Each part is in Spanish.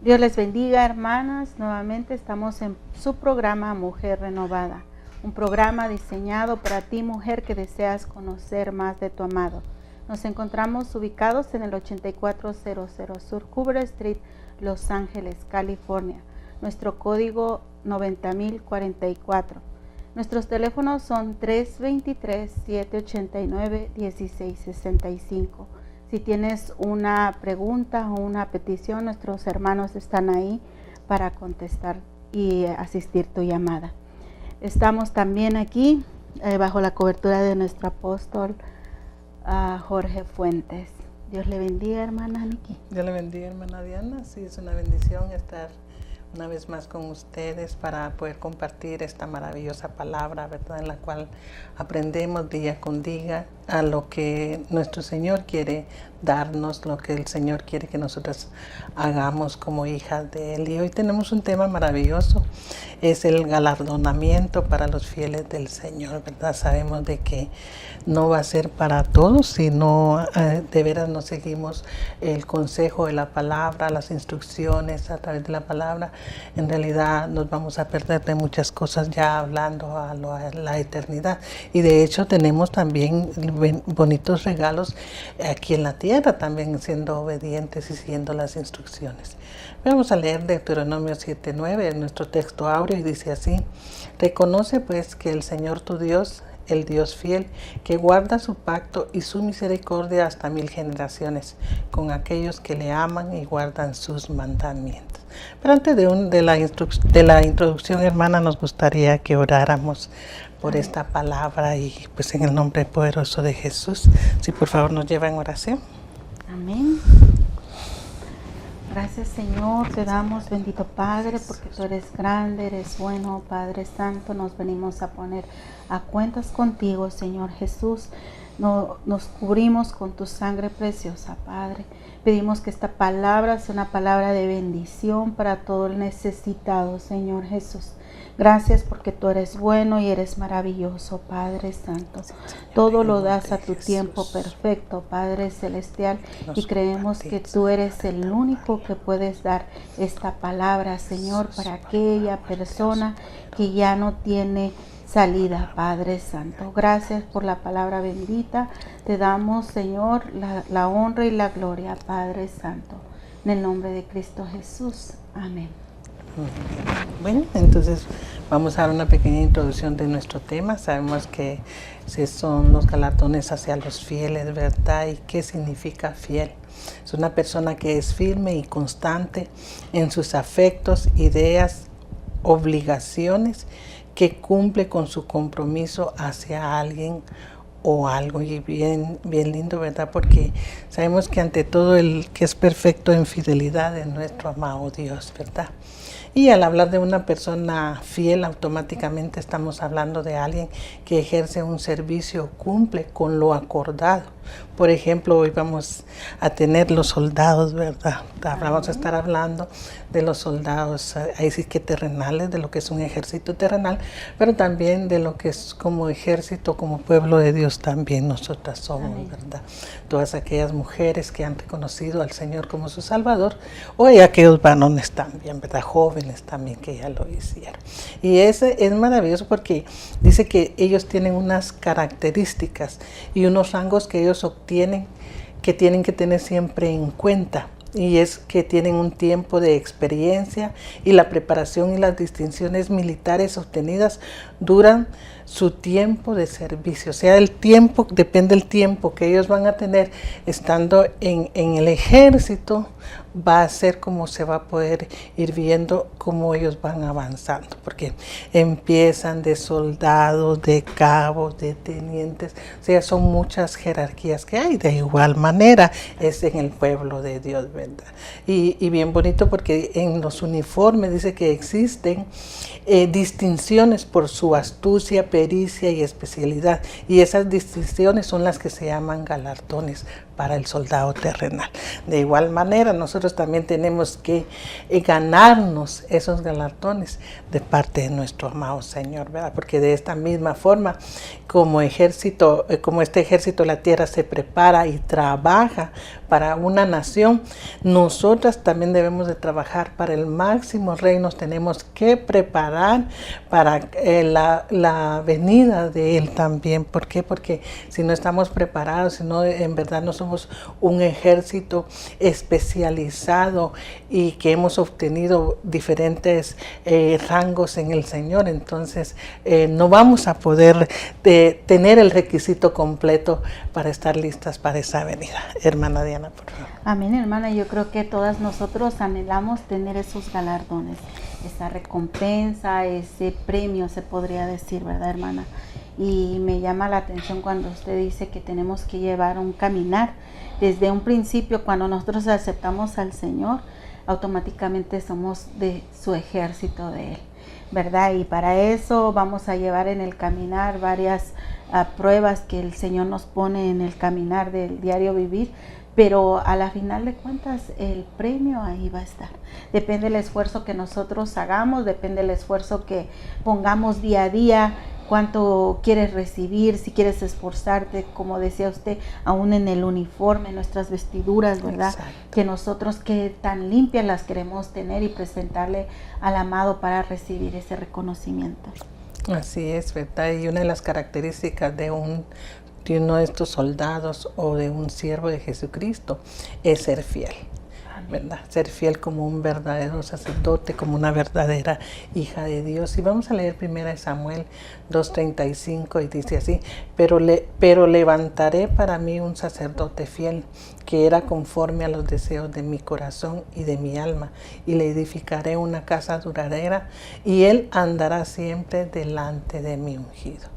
Dios les bendiga, hermanas. Nuevamente estamos en su programa Mujer Renovada, un programa diseñado para ti, mujer que deseas conocer más de tu amado. Nos encontramos ubicados en el 8400 Sur Cooper Street, Los Ángeles, California. Nuestro código 90044. Nuestros teléfonos son 323-789-1665. Si tienes una pregunta o una petición, nuestros hermanos están ahí para contestar y asistir tu llamada. Estamos también aquí bajo la cobertura de nuestro apóstol Jorge Fuentes. Dios le bendiga, hermana Niki. Dios le bendiga, hermana Diana. Sí, es una bendición estar una vez más con ustedes para poder compartir esta maravillosa palabra, ¿verdad? En la cual aprendemos día con día a lo que nuestro Señor quiere darnos, lo que el Señor quiere que nosotros hagamos como hijas de Él. Y hoy tenemos un tema maravilloso, es el galardonamiento para los fieles del Señor, ¿verdad? Sabemos de que no va a ser para todos, sino de veras no seguimos el consejo de la palabra, las instrucciones a través de la palabra. En realidad nos vamos a perder de muchas cosas ya hablando a la eternidad. Y de hecho tenemos también bonitos regalos aquí en la tierra, también siendo obedientes y siguiendo las instrucciones. Vamos a leer Deuteronomio 7:9, en nuestro texto áureo, y dice así: reconoce pues que el Señor tu Dios, el Dios fiel, que guarda su pacto y su misericordia hasta 1000 generaciones, con aquellos que le aman y guardan sus mandamientos. Pero antes de la introducción, hermana, nos gustaría que oráramos por esta palabra y pues en el nombre poderoso de Jesús. Si por favor nos lleva en oración. Amén. Gracias, Señor, te damos, bendito Padre, porque tú eres grande, eres bueno, Padre Santo. Nos venimos a poner a cuentas contigo, Señor Jesús. Nos cubrimos con tu sangre preciosa, Padre. Pedimos que esta palabra sea una palabra de bendición para todo el necesitado, Señor Jesús. Gracias porque tú eres bueno y eres maravilloso, Padre Santo. Todo lo das a tu tiempo perfecto, Padre Celestial, y creemos que tú eres el único que puedes dar esta palabra, Señor, para aquella persona que ya no tiene salida, Padre Santo. Gracias por la palabra bendita. Te damos, Señor, la honra y la gloria, Padre Santo. En el nombre de Cristo Jesús. Amén. Bueno, entonces vamos a dar una pequeña introducción de nuestro tema. Sabemos que son los galardones hacia los fieles, ¿verdad? ¿Y qué significa fiel? Es una persona que es firme y constante en sus afectos, ideas, obligaciones, que cumple con su compromiso hacia alguien o algo. Y bien lindo, ¿verdad? Porque sabemos que ante todo el que es perfecto en fidelidad es nuestro amado Dios, ¿verdad? Y al hablar de una persona fiel, automáticamente estamos hablando de alguien que ejerce un servicio, cumple con lo acordado. Por ejemplo, hoy vamos a tener los soldados, ¿verdad? Vamos a estar hablando de los soldados, ahí sí que terrenales, de lo que es un ejército terrenal, pero también de lo que es como ejército, como pueblo de Dios también nosotras somos, ¿verdad? Todas aquellas mujeres que han reconocido al Señor como su Salvador, o aquellos varones también, ¿verdad? Jóvenes también que ya lo hicieron. Y ese es maravilloso porque dice que ellos tienen unas características y unos rangos que ellos obtienen que tienen que tener siempre en cuenta, y es que tienen un tiempo de experiencia y la preparación y las distinciones militares obtenidas duran su tiempo de servicio. O sea, el tiempo, depende del tiempo que ellos van a tener estando en el ejército, va a ser como se va a poder ir viendo cómo ellos van avanzando, porque empiezan de soldados, de cabos, de tenientes, o sea, son muchas jerarquías que hay. De igual manera es en el pueblo de Dios, ¿verdad? Y bien bonito porque en los uniformes dice que existen distinciones por su astucia, pericia y especialidad, y esas distinciones son las que se llaman galardones para el soldado terrenal. De igual manera, nosotros también tenemos que ganarnos esos galardones de parte de nuestro amado Señor, ¿verdad? Porque de esta misma forma, como este ejército de la tierra se prepara y trabaja para una nación, nosotras también debemos de trabajar para el máximo rey. Nos tenemos que preparar para la venida de Él también. ¿Por qué? Porque si no estamos preparados, si no, en verdad no somos un ejército especializado y que hemos obtenido diferentes rangos en el Señor, entonces no vamos a poder tener el requisito completo para estar listas para esa venida. Hermana Diana, por favor. Amén, hermana. Yo creo que todas nosotros anhelamos tener esos galardones, esa recompensa, ese premio, se podría decir, ¿verdad, hermana? Y me llama la atención cuando usted dice que tenemos que llevar un caminar. Desde un principio, cuando nosotros aceptamos al Señor, automáticamente somos de su ejército de Él, ¿verdad? Y para eso vamos a llevar en el caminar varias pruebas que el Señor nos pone en el caminar del diario vivir, pero a la final de cuentas el premio ahí va a estar. Depende del esfuerzo que nosotros hagamos, depende del esfuerzo que pongamos día a día, cuánto quieres recibir, si quieres esforzarte, como decía usted, aún en el uniforme, nuestras vestiduras, ¿verdad? Exacto. Que nosotros que tan limpias las queremos tener y presentarle al amado para recibir ese reconocimiento. Así es, ¿verdad? Y una de las características de uno de estos soldados o de un siervo de Jesucristo es ser fiel, ¿verdad? Ser fiel como un verdadero sacerdote, como una verdadera hija de Dios. Y vamos a leer 1 Samuel 2:35 y dice así: pero levantaré para mí un sacerdote fiel, que era conforme a los deseos de mi corazón y de mi alma, y le edificaré una casa duradera, y él andará siempre delante de mi ungido.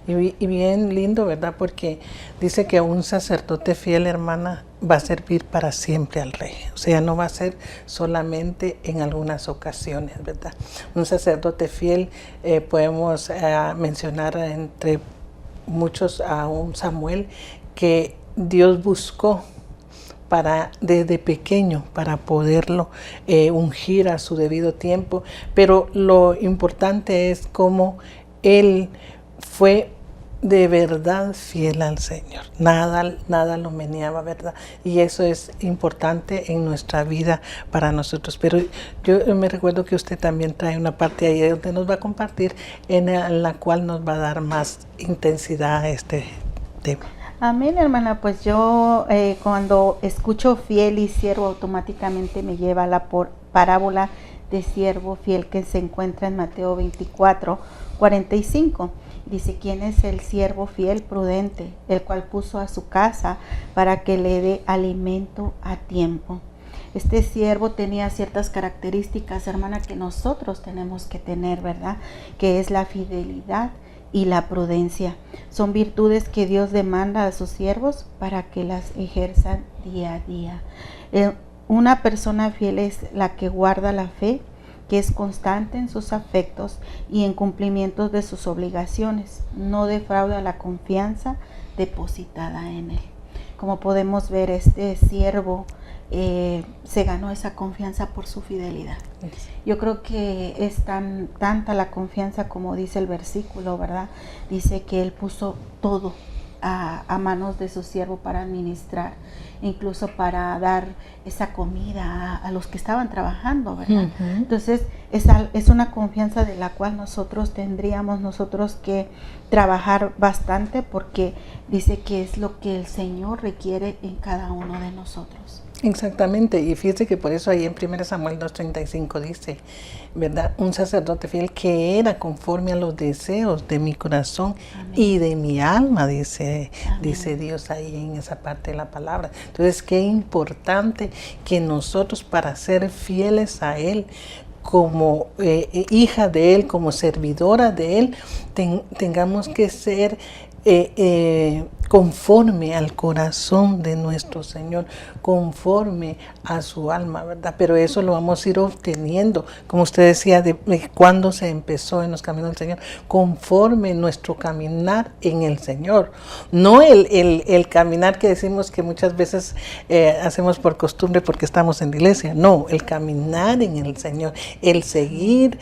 Y bien lindo, ¿verdad? Porque dice que un sacerdote fiel, hermana, va a servir para siempre al rey. O sea, no va a ser solamente en algunas ocasiones, ¿verdad? Un sacerdote fiel, podemos mencionar entre muchos a un Samuel que Dios buscó desde pequeño para poderlo ungir a su debido tiempo. Pero lo importante es cómo él fue de verdad fiel al Señor. Nada lo meneaba, ¿verdad? Y eso es importante en nuestra vida para nosotros. Pero yo me recuerdo que usted también trae una parte ahí donde nos va a compartir, en la cual nos va a dar más intensidad a este tema. Amén, hermana. Pues yo cuando escucho fiel y siervo, automáticamente me lleva a la parábola de siervo fiel que se encuentra en Mateo 24:45. Dice: ¿quién es el siervo fiel prudente, el cual puso a su casa para que le dé alimento a tiempo? Este siervo tenía ciertas características, hermana, que nosotros tenemos que tener, ¿verdad? Que es la fidelidad y la prudencia. Son virtudes que Dios demanda a sus siervos para que las ejerzan día a día. Una persona fiel es la que guarda la fe, que es constante en sus afectos y en cumplimientos de sus obligaciones. No defrauda la confianza depositada en él. Como podemos ver, este siervo se ganó esa confianza por su fidelidad. Yo creo que es tanta la confianza como dice el versículo, ¿verdad? Dice que él puso todo a manos de su siervo para administrar, incluso para dar esa comida a los que estaban trabajando, ¿verdad? Uh-huh. Entonces es una confianza de la cual tendríamos nosotros que trabajar bastante, porque dice que es lo que el Señor requiere en cada uno de nosotros. Exactamente, y fíjese que por eso ahí en 1 Samuel 2:35 dice, ¿verdad? Un sacerdote fiel que era conforme a los deseos de mi corazón. Amén. Y de mi alma, dice Dios ahí en esa parte de la palabra. Entonces, qué importante que nosotros, para ser fieles a Él, como hija de Él, como servidora de Él, tengamos que ser conforme al corazón de nuestro Señor, conforme a su alma, ¿verdad? Pero eso lo vamos a ir obteniendo, como usted decía, de cuando se empezó en los caminos del Señor, conforme nuestro caminar en el Señor. No el caminar que decimos que muchas veces hacemos por costumbre porque estamos en la iglesia. No, el caminar en el Señor, el seguir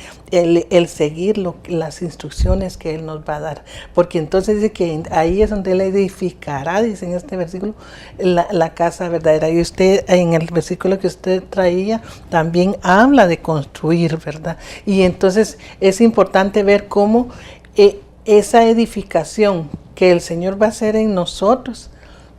las instrucciones que Él nos va a dar. Porque entonces dice que ahí es donde Él edificará, dice en este versículo, la casa verdadera. Y usted, en el versículo que usted traía, también habla de construir, ¿verdad? Y entonces es importante ver cómo esa edificación que el Señor va a hacer en nosotros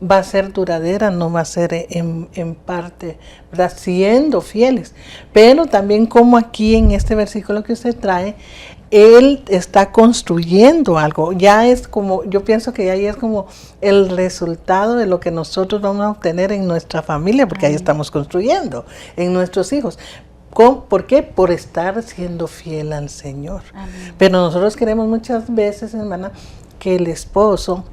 va a ser duradera, no va a ser en parte, ¿verdad? Siendo fieles. Pero también como aquí en este versículo que usted trae, Él está construyendo algo. Ya es como, yo pienso que ahí es como el resultado de lo que nosotros vamos a obtener en nuestra familia, porque ahí estamos construyendo, en nuestros hijos. ¿Por qué? Por estar siendo fiel al Señor. Amén. Pero nosotros queremos muchas veces, hermana, que el esposo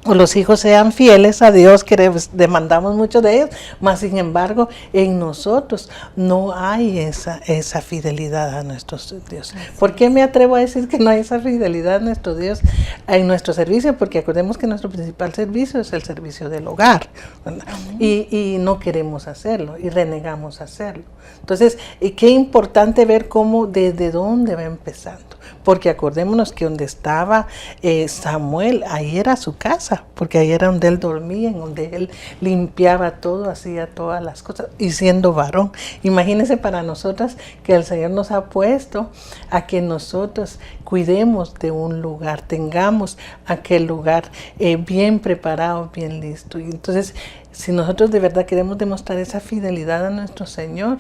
o los hijos sean fieles a Dios, que demandamos mucho de ellos, mas sin embargo en nosotros no hay esa fidelidad a nuestro Dios. ¿Por qué me atrevo a decir que no hay esa fidelidad a nuestro Dios en nuestro servicio? Porque acordemos que nuestro principal servicio es el servicio del hogar, y no queremos hacerlo y renegamos hacerlo. Entonces, qué importante ver cómo, desde dónde va empezando. Porque acordémonos que donde estaba Samuel, ahí era su casa, porque ahí era donde él dormía, en donde él limpiaba todo, hacía todas las cosas, y siendo varón. Imagínense para nosotras que el Señor nos ha puesto a que nosotros cuidemos de un lugar, tengamos aquel lugar bien preparado, bien listo. Y entonces, si nosotros de verdad queremos demostrar esa fidelidad a nuestro Señor,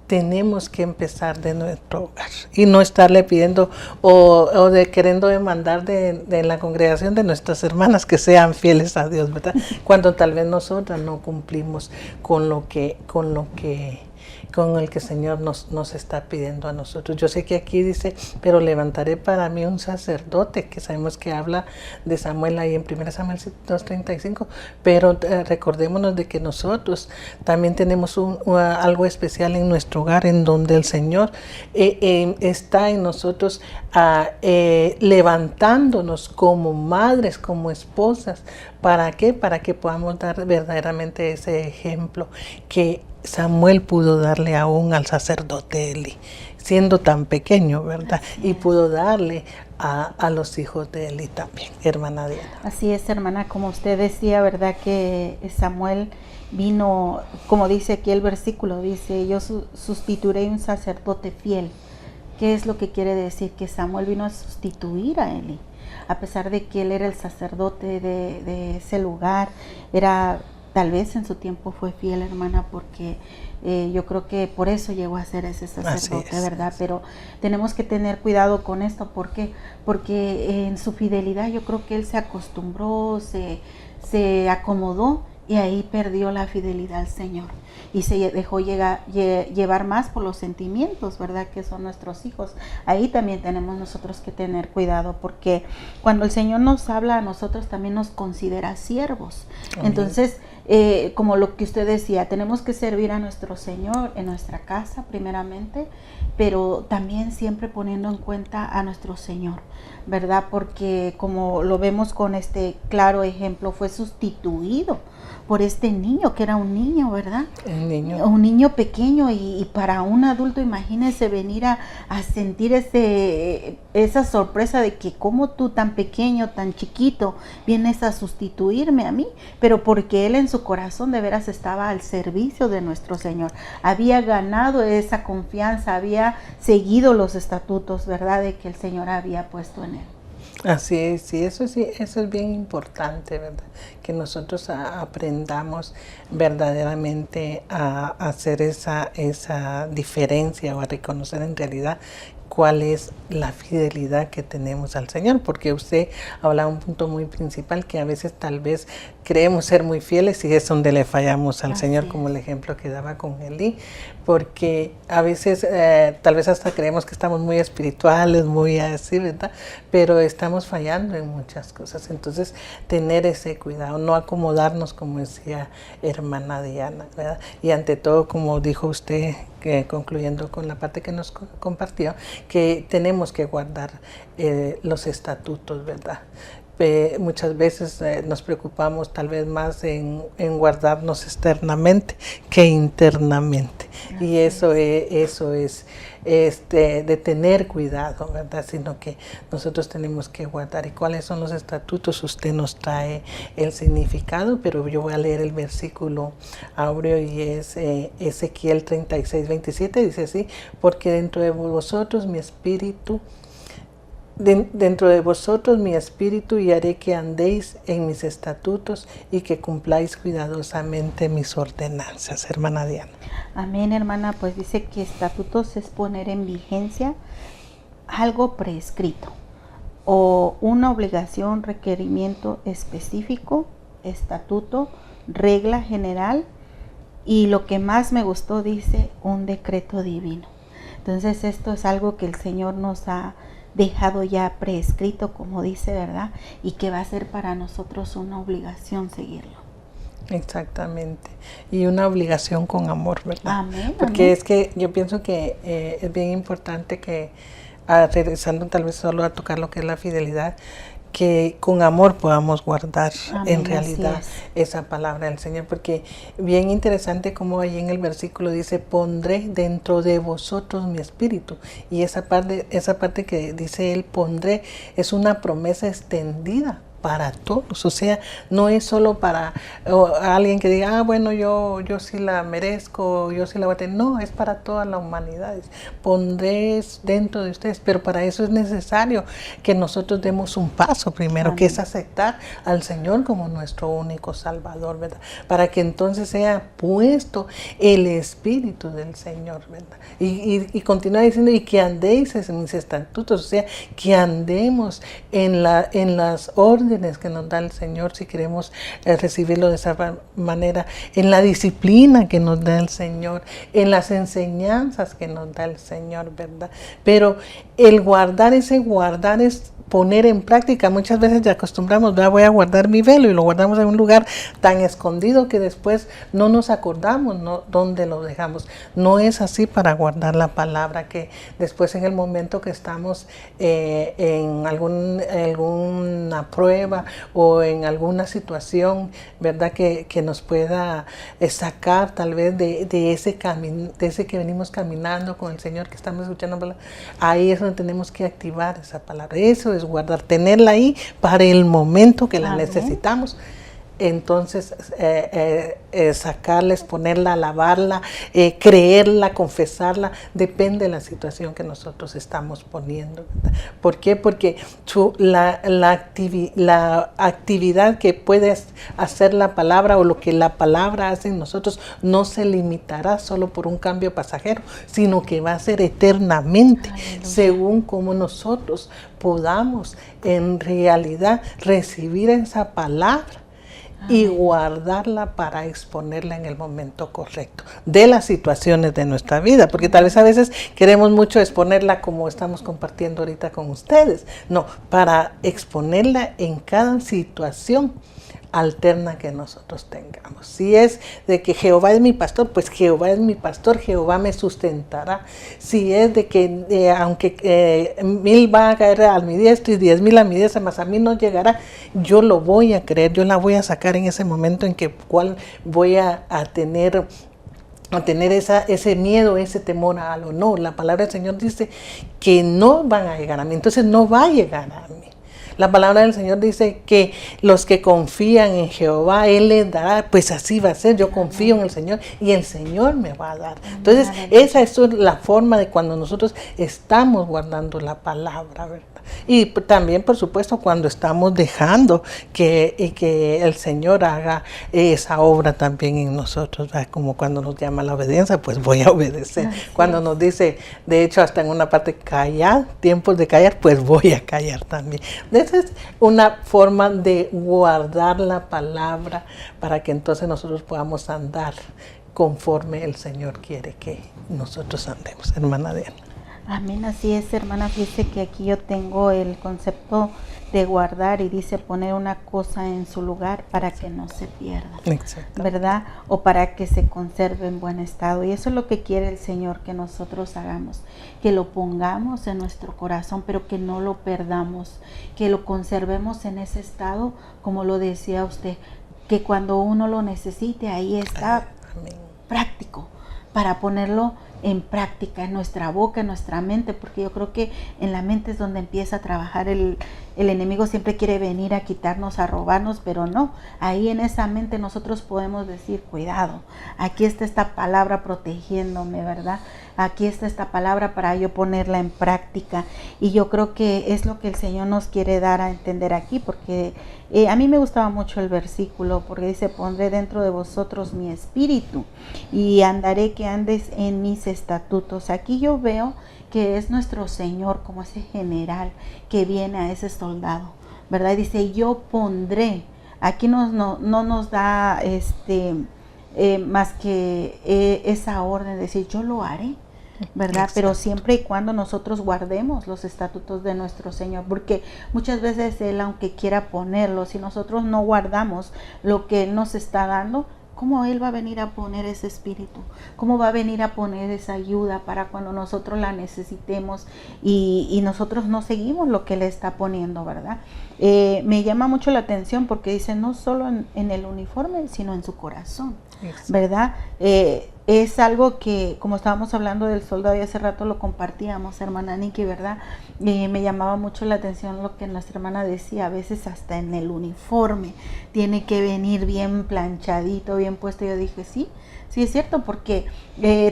tenemos que empezar de nuestro hogar y no estarle pidiendo o de queriendo demandar de la congregación de nuestras hermanas que sean fieles a Dios, ¿verdad? Cuando tal vez nosotras no cumplimos con el que el Señor nos está pidiendo a nosotros. Yo sé que aquí dice, pero levantaré para mí un sacerdote, que sabemos que habla de Samuel ahí en 1 Samuel 2:35, pero recordémonos de que nosotros también tenemos algo especial en nuestro hogar, en donde el Señor está en nosotros levantándonos como madres, como esposas. ¿Para qué? Para que podamos dar verdaderamente ese ejemplo que Samuel pudo darle aún al sacerdote Eli, siendo tan pequeño, ¿verdad? Y pudo darle a los hijos de Eli también, hermana Diana. Así es, hermana, como usted decía, ¿verdad? Que Samuel vino, como dice aquí el versículo, dice, yo sustituiré un sacerdote fiel. ¿Qué es lo que quiere decir? Que Samuel vino a sustituir a Eli. A pesar de que él era el sacerdote de ese lugar, tal vez en su tiempo fue fiel, hermana, porque yo creo que por eso llegó a ser ese sacerdote, ¿verdad? Pero tenemos que tener cuidado con esto. ¿Por qué? Porque en su fidelidad yo creo que él se acostumbró, se acomodó, y ahí perdió la fidelidad al Señor y se dejó llevar más por los sentimientos, ¿verdad? Que son nuestros hijos. Ahí también tenemos nosotros que tener cuidado, porque cuando el Señor nos habla a nosotros también nos considera siervos. Amén. Entonces, como lo que usted decía, tenemos que servir a nuestro Señor en nuestra casa primeramente, pero también siempre poniendo en cuenta a nuestro Señor, ¿verdad? Porque como lo vemos con este claro ejemplo, fue sustituido por este niño, que era un niño, ¿verdad? Un niño pequeño, y para un adulto, imagínese venir a sentir esa sorpresa de que como tú tan pequeño, tan chiquito, vienes a sustituirme a mí, pero porque él en su corazón de veras estaba al servicio de nuestro Señor, había ganado esa confianza, había seguido los estatutos, ¿verdad?, de que el Señor había puesto en él. Así es, sí, eso es bien importante, ¿verdad? Que nosotros aprendamos verdaderamente a hacer esa diferencia o a reconocer en realidad cuál es la fidelidad que tenemos al Señor, porque usted habla un punto muy principal, que a veces tal vez creemos ser muy fieles y es donde le fallamos al Así Señor, es. como el ejemplo que daba con Elí, porque a veces tal vez hasta creemos que estamos muy espirituales, muy así, ¿verdad? Pero estamos fallando en muchas cosas. Entonces, tener ese cuidado, no acomodarnos, como decía hermana Diana, ¿verdad? Y ante todo, como dijo usted, que concluyendo con la parte que nos compartió, que tenemos que guardar los estatutos, ¿verdad? Muchas veces nos preocupamos tal vez más en guardarnos externamente que internamente. Y eso es de tener cuidado, ¿verdad? Sino que nosotros tenemos que guardar. ¿Y cuáles son los estatutos? Usted nos trae el significado, pero yo voy a leer el versículo áureo y es Ezequiel 36:27, dice así: porque dentro de vosotros mi espíritu y haré que andéis en mis estatutos y que cumpláis cuidadosamente mis ordenanzas. Hermana Diana. Amén, hermana. Pues dice que estatutos es poner en vigencia algo prescrito o una obligación, requerimiento específico, estatuto, regla general, y lo que más me gustó, dice, un decreto divino. Entonces esto es algo que el Señor nos ha dejado ya prescrito, como dice, ¿verdad? Y que va a ser para nosotros una obligación seguirlo. Exactamente. Y una obligación con amor, ¿verdad? Amén. Porque amén. es que yo pienso que es bien importante que, regresando tal vez solo a tocar lo que es la fidelidad, que con amor podamos guardar Amén, en realidad esa palabra del Señor, porque bien interesante como ahí en el versículo dice: pondré dentro de vosotros mi espíritu, y esa parte que dice él, pondré, es una promesa extendida para todos, o sea, no es solo para alguien que diga, bueno, yo sí la merezco, yo sí la voy a tener. No, es para toda la humanidad. Pondré dentro de ustedes, pero para eso es necesario que nosotros demos un paso primero, Amén. que es aceptar al Señor como nuestro único Salvador, ¿verdad? Para que entonces sea puesto el Espíritu del Señor, ¿verdad? Y continúa diciendo, y que andéis en mis estatutos, o sea, que andemos en las órdenes que nos da el Señor, si queremos recibirlo de esa manera, en la disciplina que nos da el Señor, en las enseñanzas que nos da el Señor, ¿verdad? Pero el guardar es poner en práctica. Muchas veces ya acostumbramos, voy a guardar mi velo, y lo guardamos en un lugar tan escondido que después no nos acordamos, ¿no?, dónde lo dejamos. No es así para guardar la palabra, que después en el momento que estamos en alguna prueba o en alguna situación, ¿verdad?, que nos pueda sacar tal vez de ese camino, de ese que venimos caminando con el Señor, que estamos escuchando, ahí es donde tenemos que activar esa palabra. Eso es guardar, tenerla ahí para el momento que la necesitamos. Entonces, sacarla, exponerla, alabarla, creerla, confesarla, depende de la situación que nosotros estamos poniendo, ¿verdad? ¿Por qué? Porque la actividad que puede hacer la palabra, o lo que la palabra hace en nosotros, no se limitará solo por un cambio pasajero, sino que va a ser eternamente. Aleluya. Según como nosotros podamos en realidad recibir esa palabra y guardarla para exponerla en el momento correcto de las situaciones de nuestra vida, porque tal vez a veces queremos mucho exponerla como estamos compartiendo ahorita con ustedes. No, para exponerla en cada situación alterna que nosotros tengamos. Si es de que Jehová es mi pastor, pues Jehová es mi pastor, Jehová me sustentará. Si es de que aunque 1000 van a caer a mi diestra y 10,000 a mi diestra, mas a mí no llegará, yo lo voy a creer, yo la voy a sacar en ese momento en que cual voy a tener ese miedo, ese temor a lo no. La palabra del Señor dice que no van a llegar a mí, entonces no va a llegar a mí. La palabra del Señor dice que los que confían en Jehová, Él les dará. Pues así va a ser. Yo confío en el Señor y el Señor me va a dar. Entonces, esa es la forma de cuando nosotros estamos guardando la palabra, ¿verdad? Y también, por supuesto, cuando estamos dejando que el Señor haga esa obra también en nosotros, ¿verdad? Como cuando nos llama a la obediencia, pues voy a obedecer. Así Cuando es. nos dice, de hecho, hasta en una parte, callar, tiempos de callar, pues voy a callar también. Esa es una forma de guardar la palabra para que entonces nosotros podamos andar conforme el Señor quiere que nosotros andemos, hermana Diana. Amén, así es, hermana. Fíjese que aquí yo tengo el concepto de guardar y dice poner una cosa en su lugar para que no se pierda, Exacto. ¿verdad? O para que se conserve en buen estado. Y eso es lo que quiere el Señor que nosotros hagamos, que lo pongamos en nuestro corazón, pero que no lo perdamos, que lo conservemos en ese estado, como lo decía usted, que cuando uno lo necesite, ahí está. Amén. Práctico, para ponerlo en práctica en nuestra boca, en nuestra mente, porque yo creo que en la mente es donde empieza a trabajar el enemigo. Siempre quiere venir a quitarnos, a robarnos, pero no, ahí en esa mente nosotros podemos decir, cuidado, aquí está esta palabra protegiéndome, ¿verdad? Aquí está esta palabra para yo ponerla en práctica, y yo creo que es lo que el Señor nos quiere dar a entender aquí, porque a mí me gustaba mucho el versículo, porque dice, pondré dentro de vosotros mi espíritu y andaré que andes en mis estatutos. Aquí yo veo que es nuestro Señor como ese general que viene a ese soldado, ¿verdad? Y dice, yo pondré. Aquí no nos da más que esa orden de decir, yo lo haré, ¿verdad? Exacto. Pero siempre y cuando nosotros guardemos los estatutos de nuestro Señor, porque muchas veces Él, aunque quiera ponerlos, si nosotros no guardamos lo que Él nos está dando, ¿cómo Él va a venir a poner ese espíritu? ¿Cómo va a venir a poner esa ayuda para cuando nosotros la necesitemos y nosotros no seguimos lo que Él está poniendo, ¿verdad? Me llama mucho la atención porque dice no solo en el uniforme, sino en su corazón, ¿verdad? Es algo que, como estábamos hablando del soldado y hace rato lo compartíamos, hermana Nikki, ¿verdad? Me llamaba mucho la atención lo que nuestra hermana decía, a veces hasta en el uniforme tiene que venir bien planchadito, bien puesto. Yo dije, sí es cierto, porque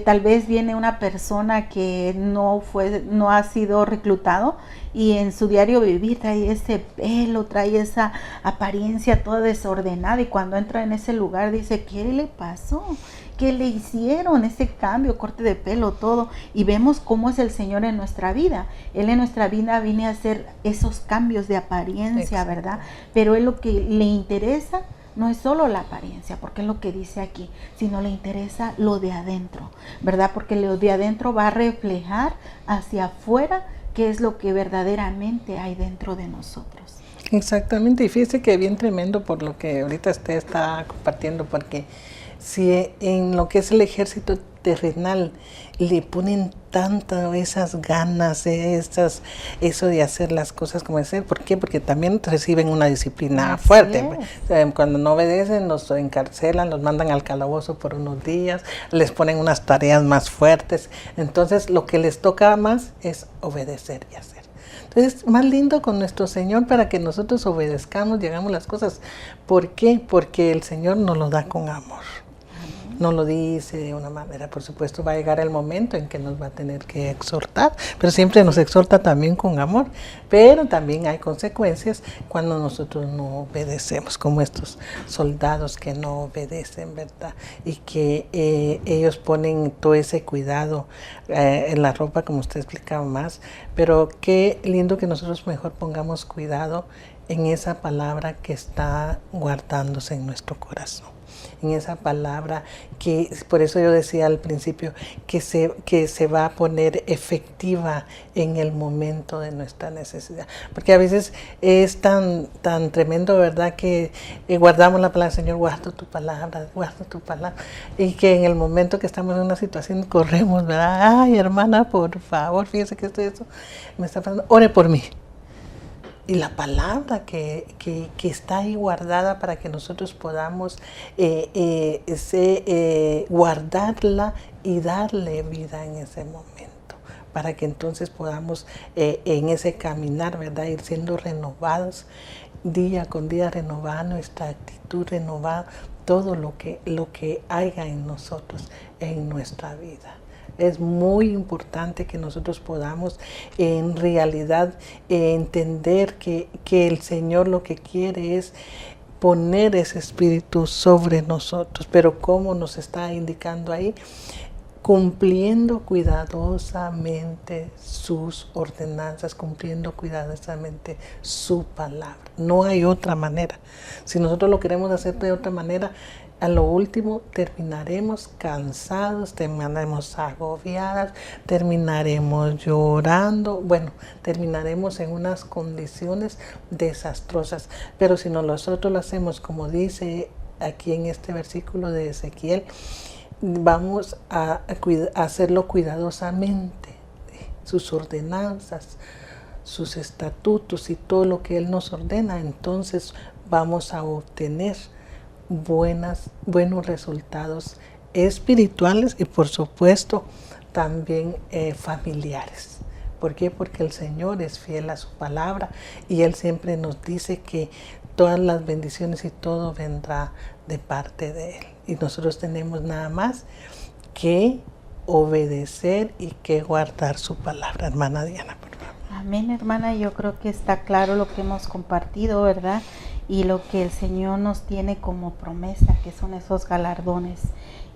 tal vez viene una persona que no ha sido reclutado y en su diario vivir trae ese pelo, trae esa apariencia toda desordenada, y cuando entra en ese lugar dice, ¿qué le pasó? ¿Qué le hicieron? Ese cambio, corte de pelo, todo. Y vemos cómo es el Señor en nuestra vida. Él en nuestra vida viene a hacer esos cambios de apariencia, exacto, ¿verdad? Pero Él lo que le interesa no es solo la apariencia, porque es lo que dice aquí, sino le interesa lo de adentro, ¿verdad? Porque lo de adentro va a reflejar hacia afuera qué es lo que verdaderamente hay dentro de nosotros. Exactamente, y fíjese que bien tremendo por lo que ahorita usted está compartiendo, porque si en lo que es el ejército terrenal le ponen tantas esas ganas, eso de hacer las cosas como es, ¿por qué? Porque también reciben una disciplina fuerte. Cuando no obedecen, los encarcelan, los mandan al calabozo por unos días, les ponen unas tareas más fuertes. Entonces, lo que les toca más es obedecer y hacer. Entonces, más lindo con nuestro Señor para que nosotros obedezcamos y hagamos las cosas. ¿Por qué? Porque el Señor nos lo da con amor. No lo dice de una manera, por supuesto va a llegar el momento en que nos va a tener que exhortar, pero siempre nos exhorta también con amor, pero también hay consecuencias cuando nosotros no obedecemos, como estos soldados que no obedecen, ¿verdad? Y que ellos ponen todo ese cuidado en la ropa, como usted explicaba más, pero qué lindo que nosotros mejor pongamos cuidado en esa palabra que está guardándose en nuestro corazón. En esa palabra que, por eso yo decía al principio, que se va a poner efectiva en el momento de nuestra necesidad. Porque a veces es tan tremendo, ¿verdad? Que guardamos la palabra, Señor, guardo tu palabra, y que en el momento que estamos en una situación corremos, ¿verdad? Ay, hermana, por favor, fíjese que esto me está pasando, ore por mí. Y la palabra que está ahí guardada para que nosotros podamos guardarla y darle vida en ese momento, para que entonces podamos en ese caminar, ¿verdad? Ir siendo renovados, día con día, renovar nuestra actitud, renovar todo lo que haya en nosotros, en nuestra vida. Es muy importante que nosotros podamos en realidad entender que el Señor lo que quiere es poner ese espíritu sobre nosotros. Pero ¿cómo nos está indicando ahí? Cumpliendo cuidadosamente sus ordenanzas, cumpliendo cuidadosamente su palabra. No hay otra manera. Si nosotros lo queremos hacer de otra manera, a lo último terminaremos cansados, terminaremos agobiadas, terminaremos llorando, bueno, terminaremos en unas condiciones desastrosas. Pero si nosotros lo hacemos como dice aquí en este versículo de Ezequiel, vamos a hacerlo cuidadosamente, sus ordenanzas, sus estatutos y todo lo que Él nos ordena. Entonces vamos a obtener buenos resultados espirituales y por supuesto también familiares. ¿Por qué? Porque el Señor es fiel a su palabra y Él siempre nos dice que todas las bendiciones y todo vendrá de parte de Él. Y nosotros tenemos nada más que obedecer y que guardar su palabra. Hermana Diana, por favor. Amén, hermana. Yo creo que está claro lo que hemos compartido, ¿verdad? Y lo que el Señor nos tiene como promesa, que son esos galardones.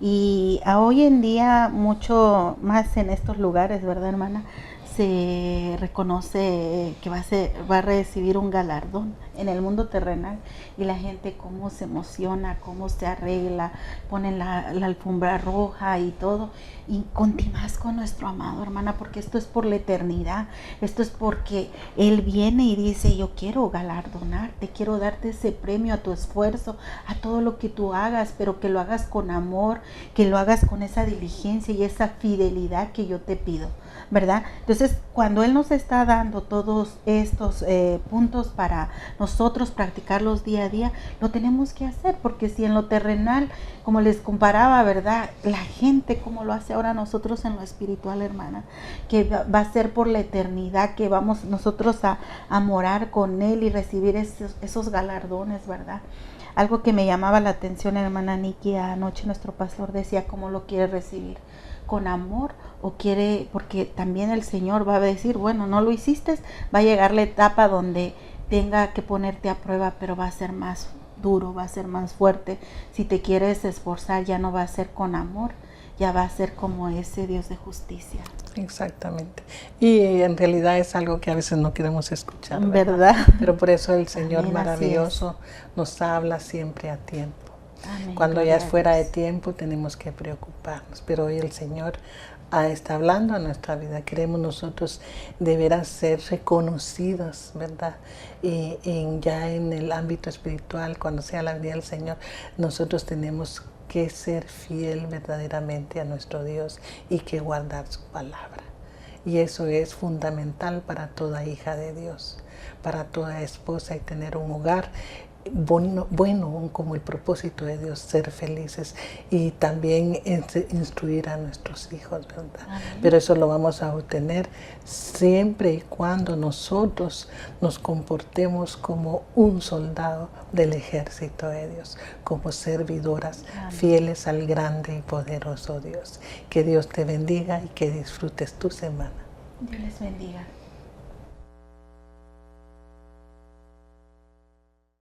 Y hoy en día, mucho más en estos lugares, ¿verdad, hermana? Se reconoce que va a recibir un galardón en el mundo terrenal, y la gente cómo se emociona, cómo se arregla, ponen la alfombra roja y todo, y continuas con nuestro amado, hermana, porque esto es por la eternidad. Esto es porque Él viene y dice: yo quiero galardonarte, quiero darte ese premio a tu esfuerzo, a todo lo que tú hagas, pero que lo hagas con amor, que lo hagas con esa diligencia y esa fidelidad que yo te pido, ¿verdad? Entonces, cuando Él nos está dando todos estos puntos para nosotros practicarlos día a día, lo tenemos que hacer, porque si en lo terrenal, como les comparaba, ¿verdad? La gente como lo hace ahora, nosotros en lo espiritual, hermana, que va a ser por la eternidad, que vamos nosotros a morar con Él y recibir esos galardones, ¿verdad? Algo que me llamaba la atención, hermana Nikki, anoche nuestro pastor decía: ¿cómo lo quiere recibir? ¿Con amor o quiere? Porque también el Señor va a decir: bueno, no lo hiciste, va a llegar la etapa donde tenga que ponerte a prueba, pero va a ser más duro, va a ser más fuerte. Si te quieres esforzar, ya no va a ser con amor, ya va a ser como ese Dios de justicia. Exactamente. Y en realidad es algo que a veces no queremos escuchar, ¿verdad? Pero por eso el Señor Amén, maravilloso nos habla siempre a tiempo. Amén. Cuando ya es fuera de tiempo tenemos que preocuparnos, pero hoy el Señor está hablando a nuestra vida. Queremos nosotros de veras ser reconocidos, ¿verdad? Ya en el ámbito espiritual, cuando sea la venida del Señor, nosotros tenemos que ser fiel verdaderamente a nuestro Dios y que guardar su palabra. Y eso es fundamental para toda hija de Dios, para toda esposa, y tener un hogar bueno, como el propósito de Dios, ser felices, y también instruir a nuestros hijos, ¿verdad? Amén. Pero eso lo vamos a obtener siempre y cuando nosotros nos comportemos como un soldado del ejército de Dios, como servidoras. Amén. Fieles al grande y poderoso Dios. Que Dios te bendiga y que disfrutes tu semana. Dios les bendiga.